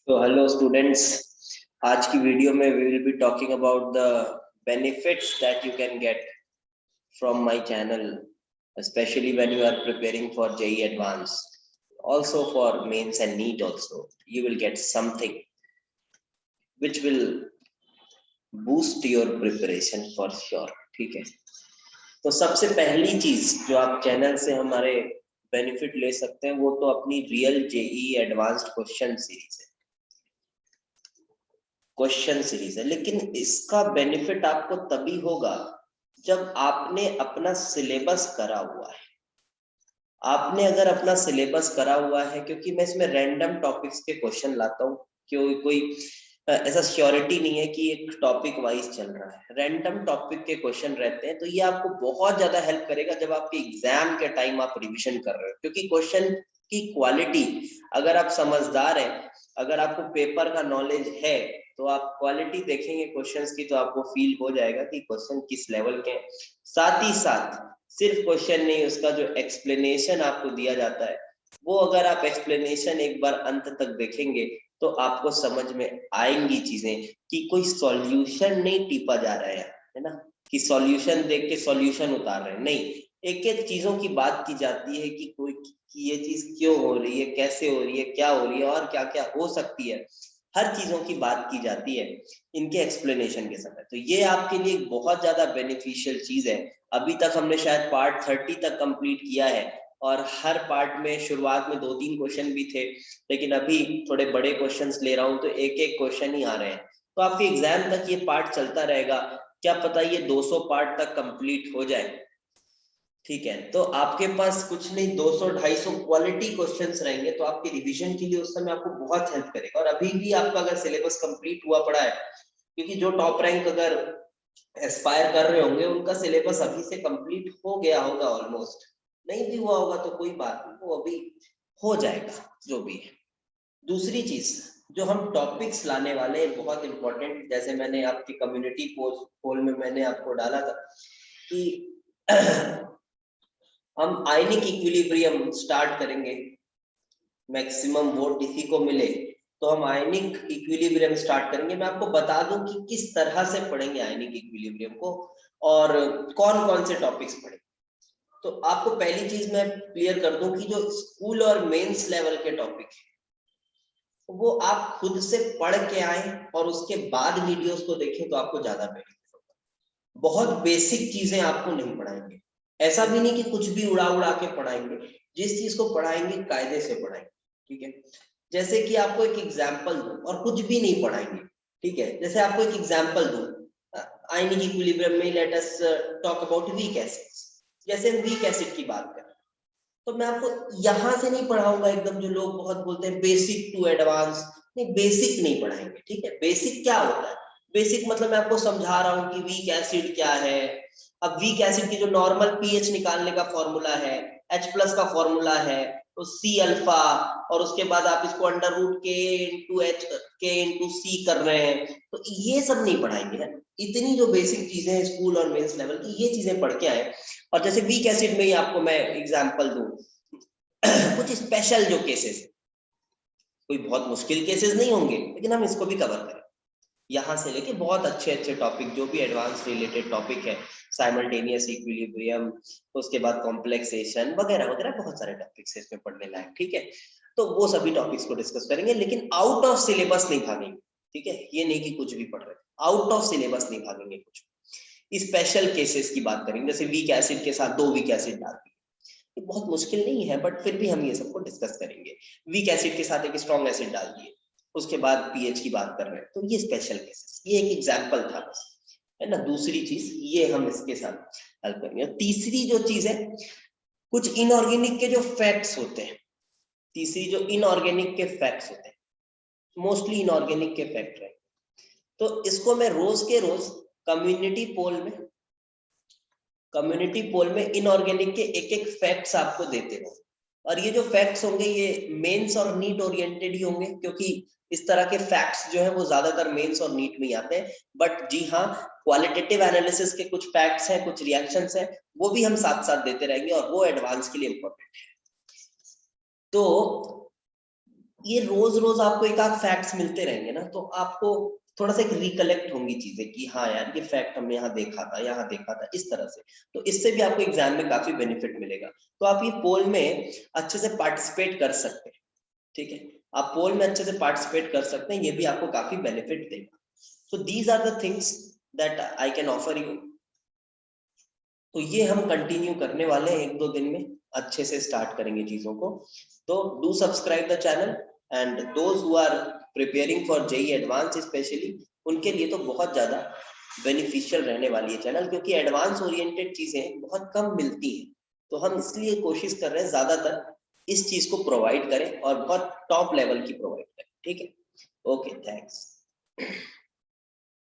तो hello students, आज की वीडियो में we will be talking about the benefits that you can get from my channel, especially when you are preparing for JEE Advanced, also for mains and NEET also. You will get something which will boost your preparation for sure. ठीक है, तो सबसे पहली चीज जो आप channel से हमारे बेनिफिट ले सकते हैं वो तो अपनी real JEE advanced question series है। क्वेश्चन सीरीज है, लेकिन इसका बेनिफिट आपको तभी होगा जब आपने अपना सिलेबस करा हुआ है। आपने अगर अपना सिलेबस करा हुआ है, क्योंकि मैं इसमें रैंडम टॉपिक्स के क्वेश्चन लाता हूँ, क्यों कोई ऐसा श्योरिटी नहीं है कि एक टॉपिक वाइज चल रहा है, रैंडम टॉपिक के क्वेश्चन रहते हैं। तो ये आपको बहुत ज्यादा हेल्प करेगा जब आपके एग्जाम के टाइम आप रिविजन कर रहे हो, क्योंकि क्वेश्चन की क्वालिटी, अगर आप समझदार हैं, अगर आपको पेपर का नॉलेज है, तो आप क्वालिटी देखेंगे क्वेश्चंस की तो आपको फील हो जाएगा कि क्वेश्चन किस लेवल के हैं। साथ ही साथ सिर्फ क्वेश्चन नहीं, उसका जो एक्सप्लेनेशन आपको दिया जाता है, वो अगर आप एक्सप्लेनेशन एक बार अंत तक देखेंगे तो आपको समझ में आएंगी चीजें कि कोई सॉल्यूशन नहीं टिपा जा रहा है ना, कि सॉल्यूशन देख के सॉल्यूशन उतार रहे हैं, नहीं, एक एक चीजों की बात की जाती है कि कोई कि ये चीज क्यों हो रही है, कैसे हो रही है, क्या हो रही है और क्या क्या हो सकती है, हर चीजों की बात की जाती है इनके एक्सप्लेनेशन के समय। तो ये आपके लिए एक बहुत ज्यादा बेनिफिशियल चीज है। अभी तक हमने शायद पार्ट 30 तक कंप्लीट किया है और हर पार्ट में शुरुआत में 2-3 क्वेश्चन भी थे, लेकिन अभी थोड़े बड़े क्वेश्चंस ले रहा हूं तो एक एक क्वेश्चन ही आ रहे हैं। तो आपके एग्जाम तक ये पार्ट चलता रहेगा, क्या पता ये 200 पार्ट तक कंप्लीट हो जाए। ठीक है, तो आपके पास कुछ नहीं 200-250 क्वालिटी क्वेश्चंस रहेंगे, तो आपके रिवीजन के लिए उस समय आपको बहुत हेल्प करेगा। और अभी भी आपका अगर सिलेबस कंप्लीट हुआ पड़ा है, क्योंकि जो टॉप रैंक अगर एस्पायर कर रहे होंगे उनका सिलेबस अभी से कंप्लीट हो गया होगा ऑलमोस्ट, नहीं भी हुआ होगा तो कोई बात नहीं, वो अभी हो जाएगा जो भी है। दूसरी चीज जो हम टॉपिक्स लाने वाले हैं बहुत इंपॉर्टेंट, जैसे मैंने आपकी कम्युनिटी पोल में मैंने आपको डाला था कि हम आयनिक इक्विलिब्रियम स्टार्ट करेंगे, मैक्सिमम वोट इसी को मिले तो हम आयनिक इक्विलिब्रियम स्टार्ट करेंगे। मैं आपको बता दूं कि किस तरह से पढ़ेंगे आयनिक इक्विलिब्रियम को और कौन कौन से टॉपिक्स पढ़ेंगे। तो आपको पहली चीज मैं क्लियर कर दूं कि जो स्कूल और मेंस लेवल के टॉपिक है वो आप खुद से पढ़ के आए और उसके बाद वीडियोस को देखें तो आपको ज्यादा बेनिफिट होगा। बहुत बेसिक चीजें आपको नहीं पढ़ाएंगे, ऐसा भी नहीं कि कुछ भी उड़ा उड़ा के पढ़ाएंगे, जिस चीज को पढ़ाएंगे कायदे से पढ़ाएंगे। ठीक है, जैसे कि आपको एक एग्जांपल दूं और कुछ भी नहीं पढ़ाएंगे। ठीक है, जैसे आपको एक एग्जांपल दूं, आयनिक इक्विलिब्रियम में let us talk about weak acids. जैसे हम वीक एसिड की बात करें तो मैं आपको यहां से नहीं पढ़ाऊंगा एकदम, जो लोग बहुत बोलते हैं बेसिक टू एडवांस, नहीं बेसिक नहीं पढ़ाएंगे। ठीक है, बेसिक क्या होता है, बेसिक मतलब मैं आपको समझा रहा हूं कि वीक एसिड क्या है। अब वीक एसिड की जो नॉर्मल पीएच निकालने का फॉर्मूला है, H+ का फॉर्मूला है तो सी अल्फा, और उसके बाद आप इसको अंडर रूट K/H K/C कर रहे हैं, तो ये सब नहीं पढ़ाएंगे है। इतनी जो बेसिक चीजें हैं स्कूल और मेंस लेवल की, ये चीजें पढ़ के आए। और जैसे वीक एसिड में ही आपको मैं एग्जांपल दूं कुछ स्पेशल जो केसेस, कोई बहुत मुश्किल केसेस नहीं होंगे लेकिन हम इसको भी कवर करें, यहाँ से लेके बहुत अच्छे अच्छे टॉपिक जो भी एडवांस रिलेटेड टॉपिक है, साइमल्टेनियस इक्विलिब्रियम, उसके बाद कॉम्प्लेक्सेशन वगैरह वगैरह, बहुत सारे टॉपिक्स है इसमें पढ़ने लायक। ठीक है, तो वो सभी टॉपिक्स को डिस्कस करेंगे, लेकिन आउट ऑफ सिलेबस नहीं भागेंगे। ठीक है, ये नहीं कि कुछ भी पढ़ रहे, आउट ऑफ सिलेबस नहीं भागेंगे, कुछ स्पेशल केसेस की बात करेंगे, जैसे वीक एसिड के साथ 2 वीक एसिड डाल दिए, ये बहुत मुश्किल नहीं है, बट फिर भी हम ये सबको डिस्कस करेंगे। वीक एसिड के साथ एक स्ट्रॉन्ग एसिड डाल दिए, उसके बाद पीएच की बात कर रहे हैं, तो ये स्पेशल केसेस, ये एक एग्जांपल था बस, है ना। दूसरी चीज ये हम इसके साथ हेल्प करेंगे। तीसरी जो चीज है, कुछ इनऑर्गेनिक के जो फैक्ट्स होते हैं, तीसरी जो इनऑर्गेनिक के फैक्ट्स होते हैं, मोस्टली इनऑर्गेनिक के फैक्ट है, तो इसको मैं रोज के रोज कम्युनिटी पोल में इनऑर्गेनिक के एक एक फैक्ट्स आपको देते रहो। और ये जो फैक्ट्स होंगे ये मेंस और नीट ओरिएंटेड ही होंगे, क्योंकि इस तरह के फैक्ट्स जो है वो ज्यादातर मेंस और नीट में ही आते हैं। बट जी हाँ, क्वालिटेटिव एनालिसिस के कुछ फैक्ट्स हैं, कुछ रिएक्शंस हैं, वो भी हम साथ साथ देते रहेंगे और वो एडवांस के लिए इंपॉर्टेंट है। तो ये रोज रोज आपको एक आध फैक्ट्स मिलते रहेंगे ना, तो आपको थोड़ा सा एक रिकलेक्ट होंगी चीजें कि हाँ यार ये फैक्ट हमने यहाँ देखा था इस तरह से। तो इससे भी आपको एग्जाम में काफी बेनिफिट मिलेगा। तो आप ये पोल में अच्छे से पार्टिसिपेट कर सकते हैं, ठीक है, आप पोल में अच्छे से पार्टिसिपेट कर सकते हैं, ये भी आपको काफी बेनिफिट देगा। So these are the things that I can offer you. तो ये हम कंटिन्यू करने वाले हैं, एक दो दिन में अच्छे से स्टार्ट करेंगे चीजों को। तो do subscribe the channel, and those who are preparing for JEE advance specially, उनके लिए तो बहुत ज्यादा बेनिफिशियल रहने वाली है चैनल, क्योंकि एडवांस ओरिएंटेड चीजें बहुत कम मिलती हैं। तो हम इसलिए कोशिश कर रहे हैं ज्यादातर इस चीज को प्रोवाइड करें और बहुत टॉप लेवल की प्रोवाइड करें, ठीक है। Okay, thanks.